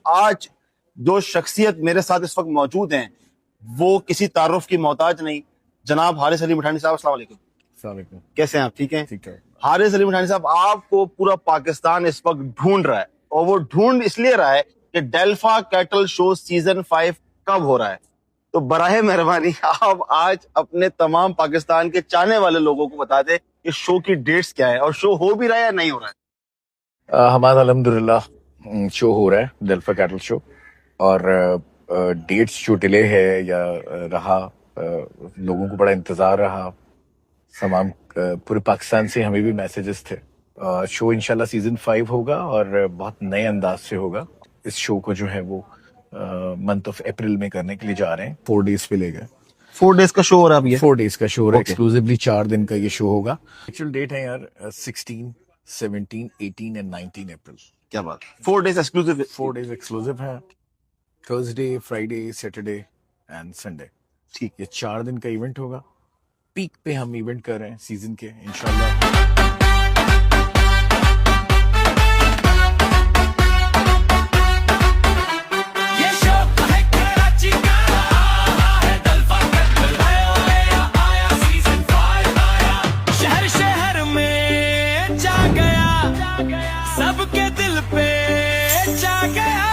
आज जो शख्सियत मेरे साथ इस वक्त मौजूद हैं वो किसी तारुफ की मोहताज नहीं। जनाब हारिस अली मिठानी साहब, अस्सलाम वालेकुम। अस्सलाम वालेकुम। कैसे हैं आप? ठीक हैं? ठीक है। हारिस अली मिठानी साहब, आपको पूरा पाकिस्तान इस वक्त ढूंढ रहा है, और वो ढूंढ इसलिए रहा है कि डेल्फा कैटल शो सीजन 5 कब हो रहा है। तो बराहे मेहरबानी आप आज अपने तमाम पाकिस्तान के चाहने वाले लोगों को बता दें कि शो की डेट्स क्या है, और शो हो भी रहा है या नहीं हो रहा है। हमारा अल्हम्दुलिल्लाह शो हो रहा है, डेल्फा कैटल शो, और डेट्स जो डिले है या रहा, लोगों को बड़ा इंतजार रहा, तमाम पूरे पाकिस्तान से हमें भी मैसेजेस थे। शो इंशाल्लाह सीजन 5 होगा और बहुत नए अंदाज से होगा। इस शो को जो है वो मंथ ऑफ अप्रैल में करने के लिए जा रहे हैं। 4 डेज पे लेगा। 4 डेज का शो हो रहा है अभी? 4 डेज का शो हो रहा है, Okay. एक्सक्लूसिवली 4 दिन का ये शो होगा। एक्चुअल डेट है यार 16, 17, 18 एंड 19 अप्रैल। क्या बात, 4 डेज एक्सक्लूसिव? 4 डेज एक्सक्लूसिव है, Thursday, Friday, Saturday and Sunday. ठीक। ये 4 दिन का इवेंट होगा। पीक पे हम इवेंट कर रहे हैं सीजन के, इंशाल्लाह। सबके दिल पे छा गया।